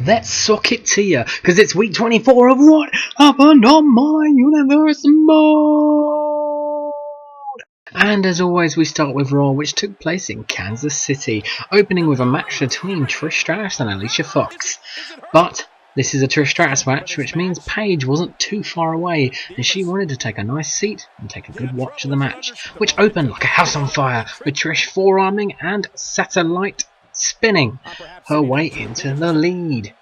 let's sock it to you, because it's week 24 of What Happened on My Universe Mode. And as always, we start with Raw, which took place in Kansas City, opening with a match between Trish Stratus and Alicia Fox. But this is a Trish Stratus match, which means Paige wasn't too far away, and she wanted to take a nice seat and take a good watch of the match, which opened like a house on fire, with Trish forearming and satellite spinning her way into the lead,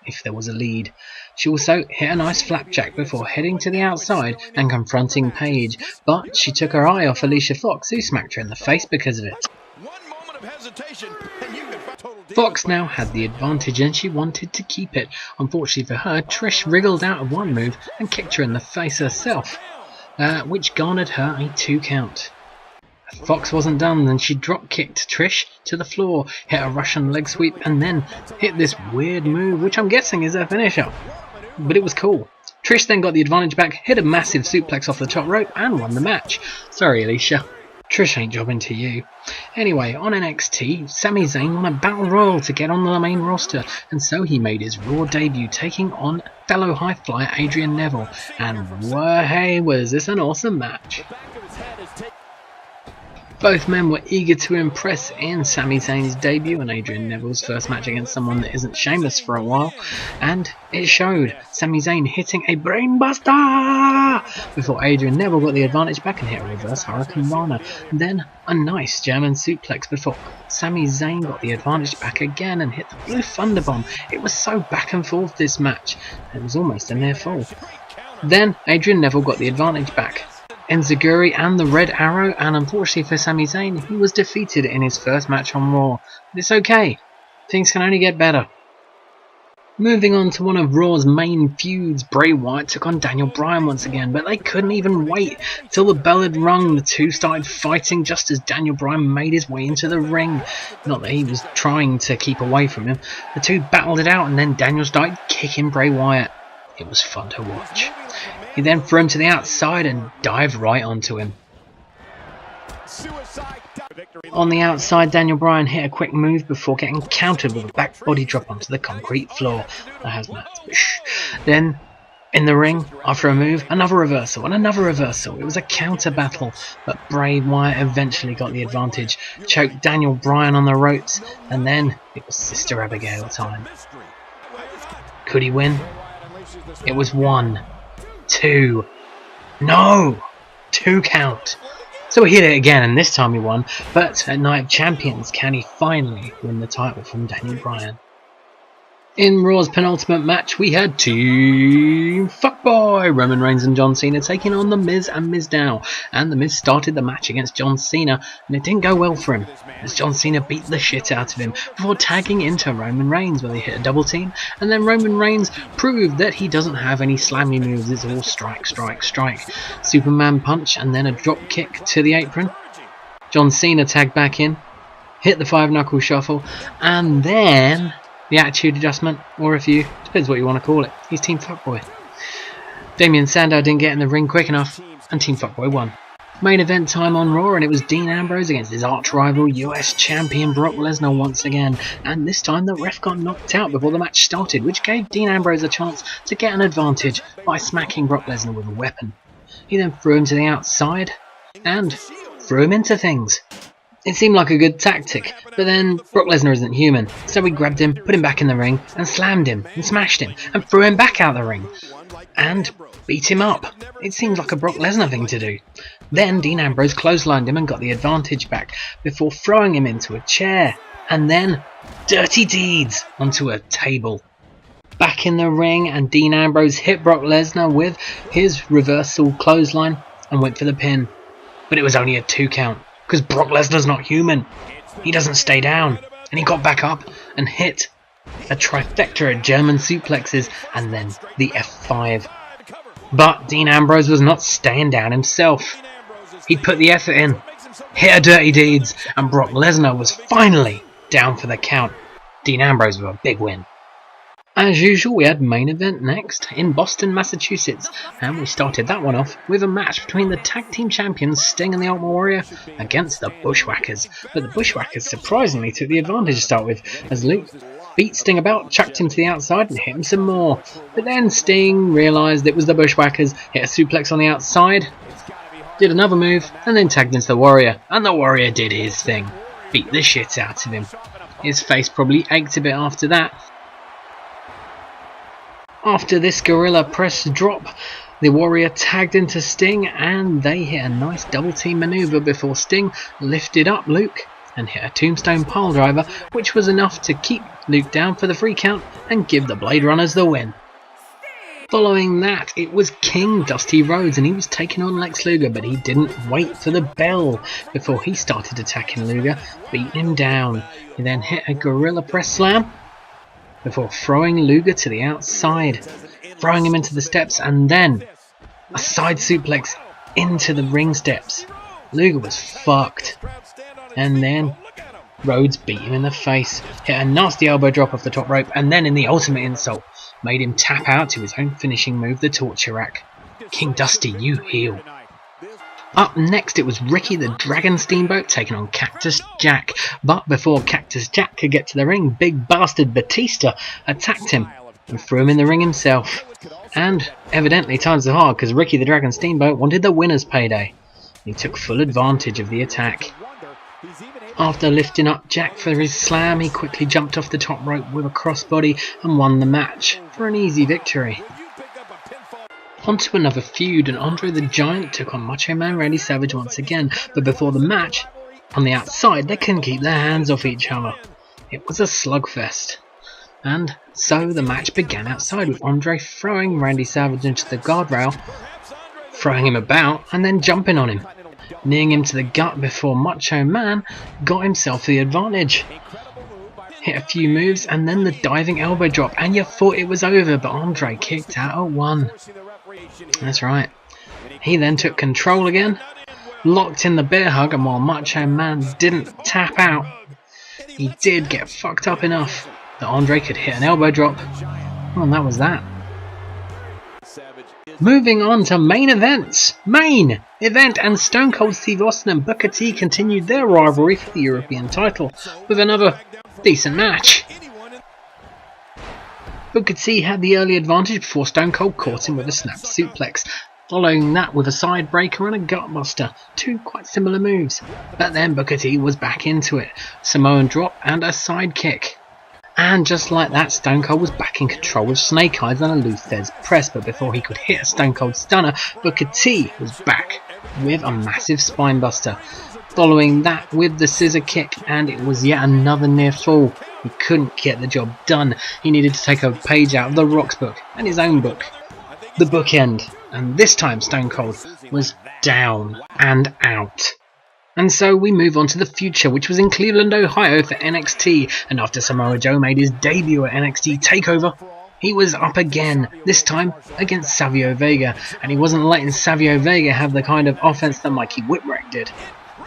if there was a lead. She also hit a nice flapjack before heading to the outside and confronting Paige, but she took her eye off Alicia Fox, who smacked her in the face because of it. Fox now had the advantage and she wanted to keep it. Unfortunately for her, Trish wriggled out of one move and kicked her in the face herself, which garnered her a 2 count. Fox wasn't done, and she drop kicked Trish to the floor, hit a Russian leg sweep, and then hit this weird move, which I'm guessing is her finisher. But it was cool. Trish then got the advantage back, hit a massive suplex off the top rope, and won the match. Sorry, Alicia. Trish ain't jobbing to you. Anyway, on NXT, Sami Zayn won a battle royal to get on the main roster, and so he made his Raw debut, taking on fellow high flyer Adrian Neville. And hey, was this an awesome match. Both men were eager to impress in Sami Zayn's debut and Adrian Neville's first match against someone that isn't Sheamus for a while, and it showed. Sami Zayn hitting a brainbuster before Adrian Neville got the advantage back and hit a reverse Hurricane Rana. Then a nice German suplex before Sami Zayn got the advantage back again and hit the Blue Thunderbomb. It was so back and forth this match, it was almost a near fall. Then Adrian Neville got the advantage back. Enziguri and the Red Arrow, and unfortunately for Sami Zayn, he was defeated in his first match on Raw. But it's okay, things can only get better. Moving on to one of Raw's main feuds, Bray Wyatt took on Daniel Bryan once again, but they couldn't even wait till the bell had rung. The two started fighting just as Daniel Bryan made his way into the ring. Not that he was trying to keep away from him. The two battled it out, and then Daniel started kicking Bray Wyatt. It was fun to watch. He then threw him to the outside and dived right onto him. On the outside, Daniel Bryan hit a quick move before getting countered with a back body drop onto the concrete floor. Then, in the ring, after a move, another reversal and another reversal. It was a counter battle, but Bray Wyatt eventually got the advantage, choked Daniel Bryan on the ropes, and then it was Sister Abigail time. Could he win? It was 1, 2, no! 2 count. So he hit it again, and this time he won. But at Night of Champions, can he finally win the title from Daniel Bryan? In Raw's penultimate match, we had Team Fuckboy Roman Reigns and John Cena taking on The Miz and Mizdow. And The Miz started the match against John Cena, and it didn't go well for him, as John Cena beat the shit out of him before tagging into Roman Reigns, where they hit a double team, and then Roman Reigns proved that he doesn't have any slammy moves. It's all strike, strike, strike. Superman punch, and then a drop kick to the apron. John Cena tagged back in, hit the 5-knuckle shuffle, and then the attitude adjustment, or if you, depends what you want to call it. He's Team Fuckboy. Damien Sandow didn't get in the ring quick enough, and Team Fuckboy won. Main event time on Raw, and it was Dean Ambrose against his arch rival US champion Brock Lesnar once again, and this time the ref got knocked out before the match started, which gave Dean Ambrose a chance to get an advantage by smacking Brock Lesnar with a weapon. He then threw him to the outside and threw him into things. It seemed like a good tactic, but then Brock Lesnar isn't human, so we grabbed him, put him back in the ring, and slammed him, and smashed him, and threw him back out the ring, and beat him up. It seems like a Brock Lesnar thing to do. Then Dean Ambrose clotheslined him and got the advantage back, before throwing him into a chair, and then dirty deeds onto a table. Back in the ring, and Dean Ambrose hit Brock Lesnar with his reversal clothesline, and went for the pin. But it was only a 2 count. Because Brock Lesnar's not human. He doesn't stay down. And he got back up and hit a trifecta of German suplexes and then the F5. But Dean Ambrose was not staying down himself. He put the effort in, hit a dirty deeds, and Brock Lesnar was finally down for the count. Dean Ambrose with a big win. As usual, we had main event next in Boston, Massachusetts, and we started that one off with a match between the tag team champions Sting and the Ultimate Warrior against the Bushwhackers. But the Bushwhackers surprisingly took the advantage to start with, as Luke beat Sting about, chucked him to the outside and hit him some more. But then Sting realised it was the Bushwhackers, hit a suplex on the outside, did another move, and then tagged into the Warrior. And the Warrior did his thing. Beat the shit out of him. His face probably ached a bit after that. After this gorilla press drop, the Warrior tagged into Sting and they hit a nice double team maneuver before Sting lifted up Luke and hit a tombstone piledriver, which was enough to keep Luke down for the 3 count and give the Blade Runners the win. Following that, it was King Dusty Rhodes and he was taking on Lex Luger, but he didn't wait for the bell before he started attacking Luger, beating him down. He then hit a gorilla press slam before throwing Luger to the outside, throwing him into the steps, and then a side suplex into the ring steps. Luger was fucked. And then Rhodes beat him in the face, hit a nasty elbow drop off the top rope, and then in the ultimate insult, made him tap out to his own finishing move, the Torture Rack. King Dusty, you heel. Up next, it was Ricky the Dragon Steamboat taking on Cactus Jack. But before Cactus Jack could get to the ring, big bastard Batista attacked him and threw him in the ring himself. And evidently times are hard because Ricky the Dragon Steamboat wanted the winner's payday. He took full advantage of the attack. After lifting up Jack for his slam, he quickly jumped off the top rope with a crossbody and won the match for an easy victory. On to another feud, and Andre the Giant took on Macho Man Randy Savage once again, but before the match, on the outside, they couldn't keep their hands off each other. It was a slugfest. And so the match began outside with Andre throwing Randy Savage into the guardrail, throwing him about, and then jumping on him, kneeing him to the gut before Macho Man got himself the advantage. Hit a few moves and then the diving elbow drop, and you thought it was over, but Andre kicked out at 1. That's right. He then took control again, locked in the bear hug, and while Macho Man didn't tap out, he did get fucked up enough that Andre could hit an elbow drop. Well, and that was that. Moving on to main events. Main event, and Stone Cold Steve Austin and Booker T continued their rivalry for the European title with another decent match. Booker T had the early advantage before Stone Cold caught him with a snap suplex, following that with a side breaker and a gutbuster, 2 quite similar moves. But then Booker T was back into it, Samoan drop and a side kick. And just like that, Stone Cold was back in control with Snake Eyes and a Lou Thesz press, but before he could hit a Stone Cold Stunner, Booker T was back with a massive spinebuster. Following that with the scissor kick, and it was yet another near fall. He couldn't get the job done. He needed to take a page out of The Rock's book and his own book, The Bookend. And this time Stone Cold was down and out. And so we move on to the future, which was in Cleveland, Ohio for NXT. And after Samoa Joe made his debut at NXT TakeOver, he was up again, this time against Savio Vega. And he wasn't letting Savio Vega have the kind of offense that Mikey Whipwreck did.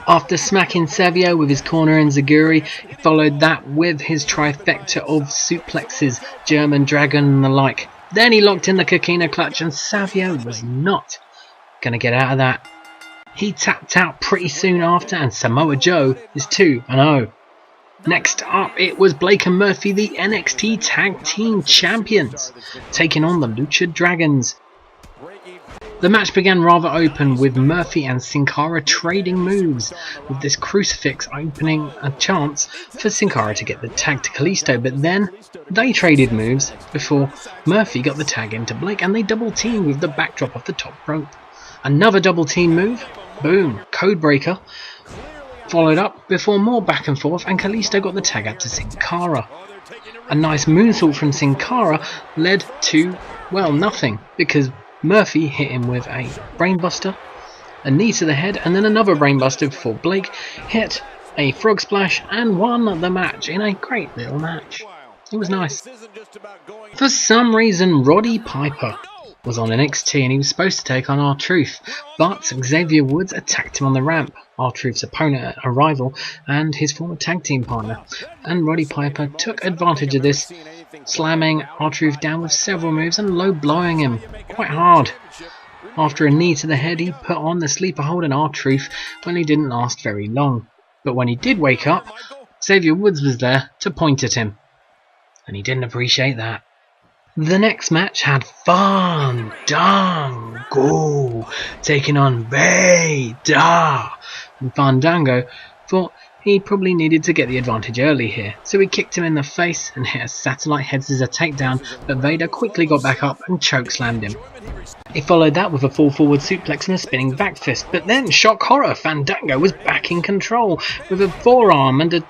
After smacking Savio with his corner enziguri, he followed that with his trifecta of suplexes, German Dragon and the like. Then he locked in the Coquina Clutch, and Savio was not going to get out of that. He tapped out pretty soon after, and Samoa Joe is 2-0. Next up, it was Blake and Murphy, the NXT Tag Team Champions, taking on the Lucha Dragons. The match began rather open, with Murphy and Sin Cara trading moves, with this crucifix opening a chance for Sin Cara to get the tag to Kalisto, but then they traded moves before Murphy got the tag into Blake, and they double teamed with the backdrop off the top rope. Another double team move, boom, codebreaker, followed up before more back and forth, and Kalisto got the tag out to Sin Cara. A nice moonsault from Sin Cara led to, well, nothing, because Murphy hit him with a brainbuster, a knee to the head, and then another brainbuster before Blake hit a frog splash and won the match in a great little match. It was nice. For some reason, Roddy Piper was on NXT and he was supposed to take on R-Truth, but Xavier Woods attacked him on the ramp, R-Truth's opponent at Arrival and his former tag team partner, and Roddy Piper took advantage of this, slamming R-Truth down with several moves and low blowing him quite hard. After a knee to the head, he put on the sleeper hold on R-Truth when he didn't last very long, but when he did wake up, Xavier Woods was there to point at him. and he didn't appreciate that. The next match had Fandango taking on Vader. And Fandango thought he probably needed to get the advantage early here, so he kicked him in the face and hit a satellite head scissor takedown, but Vader quickly got back up and chokeslammed him. He followed that with a fall forward suplex and a spinning back fist, but then, shock horror, Fandango was back in control with a forearm and a...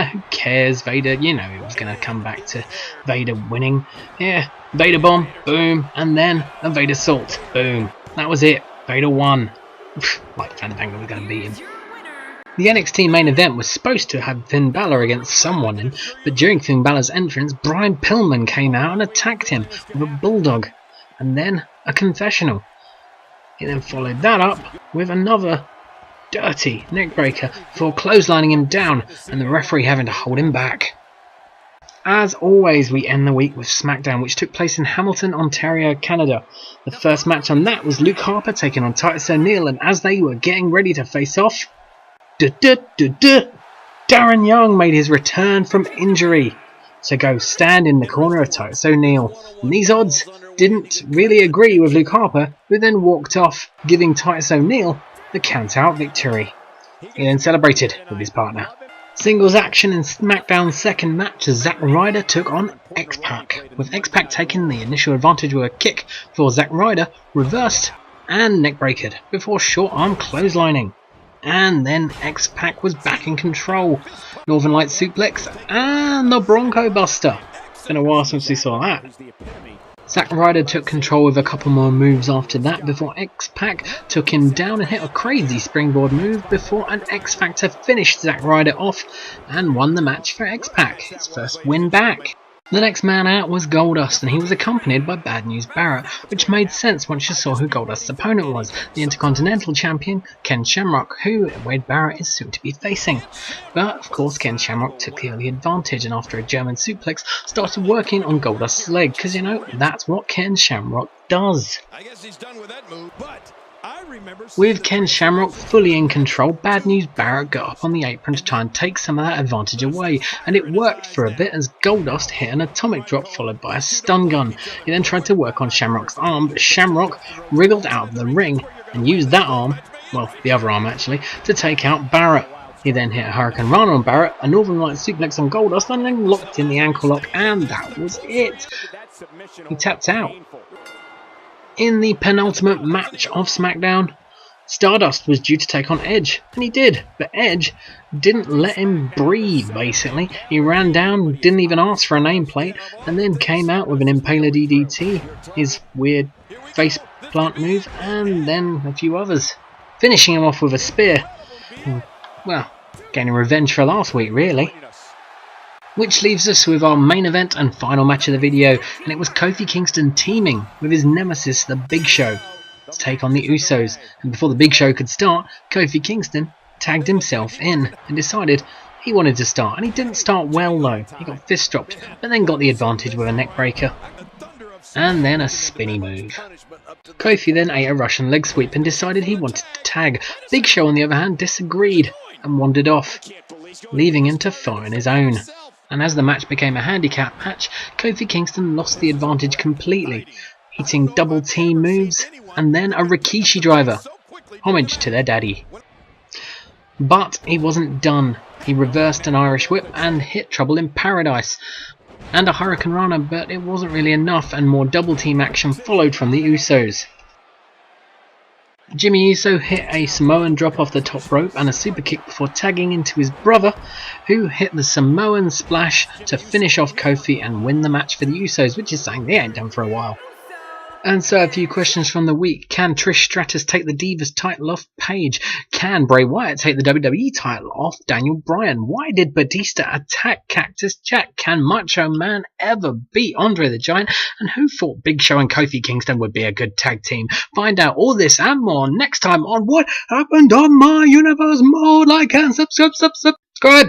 who cares, Vader, you know it was going to come back to Vader winning. Yeah, Vader bomb, boom, and then a Vader salt, boom. That was it, Vader won. Like Fandango was going to beat him. The NXT main event was supposed to have Finn Balor against someone in, but during Finn Balor's entrance, Brian Pillman came out and attacked him with a bulldog, and then a confessional. He then followed that up with another dirty neckbreaker before clotheslining him down and the referee having to hold him back. As always, we end the week with SmackDown, which took place in Hamilton, Ontario, Canada. The first match on that was Luke Harper taking on Titus O'Neil, and as they were getting ready to face off, Darren Young made his return from injury to go stand in the corner of Titus O'Neil, and these odds didn't really agree with Luke Harper, who then walked off, giving Titus O'Neil the count-out victory. He then celebrated with his partner. Singles action in SmackDown's second match as Zack Ryder took on X-Pac, with X-Pac taking the initial advantage with a kick before Zack Ryder reversed and neckbreakered before short arm clotheslining. And then X-Pac was back in control. Northern Light suplex and the Bronco Buster. Been a while since we saw that. Zack Ryder took control with a couple more moves after that before X-Pac took him down and hit a crazy springboard move before an X-Factor finished Zack Ryder off and won the match for X-Pac, his first win back. The next man out was Goldust, and he was accompanied by Bad News Barrett, which made sense once you saw who Goldust's opponent was, the Intercontinental Champion Ken Shamrock, who Wade Barrett is soon to be facing. But of course Ken Shamrock took the early advantage and after a German suplex started working on Goldust's leg, because you know, that's what Ken Shamrock does. I guess he's done with that move, but I remember with Ken Shamrock fully in control, Bad News Barrett got up on the apron to try and take some of that advantage away, and it worked for a bit as Goldust hit an atomic drop followed by a stun gun. He then tried to work on Shamrock's arm, but Shamrock wriggled out of the ring and used that arm, well, the other arm actually, to take out Barrett. He then hit a Hurricane Rana on Barrett, a Northern Light suplex on Goldust, and then locked in the ankle lock, and that was it. He tapped out. In the penultimate match of SmackDown, Stardust was due to take on Edge, and he did, but Edge didn't let him breathe, basically. He ran down, didn't even ask for a nameplate, and then came out with an Impaler DDT, his weird face plant move, and then a few others, finishing him off with a spear. Well, getting revenge for last week, really. Which leaves us with our main event and final match of the video, and it was Kofi Kingston teaming with his nemesis, the Big Show, to take on the Usos. And before the Big Show could start, Kofi Kingston tagged himself in and decided he wanted to start, and he didn't start well though. He got fist dropped, but then got the advantage with a neck breaker and then a spinny move. Kofi then ate a Russian leg sweep and decided he wanted to tag. Big Show on the other hand disagreed and wandered off, leaving him to find his own. And as the match became a handicap match, Kofi Kingston lost the advantage completely, hitting double team moves and then a Rikishi driver, homage to their daddy. But he wasn't done. He reversed an Irish whip and hit Trouble in Paradise and a Hurricane Rana, but it wasn't really enough, and more double team action followed from the Usos. Jimmy Uso hit a Samoan drop off the top rope and a super kick before tagging into his brother, who hit the Samoan splash to finish off Kofi and win the match for the Usos, which is something they ain't done for a while. And so a few questions from the week. Can Trish Stratus take the Divas title off Paige? Can Bray Wyatt take the WWE title off Daniel Bryan? Why did Batista attack Cactus Jack? Can Macho Man ever beat Andre the Giant? And who thought Big Show and Kofi Kingston would be a good tag team? Find out all this and more next time on What Happened on My Universe Mode. Like and subscribe.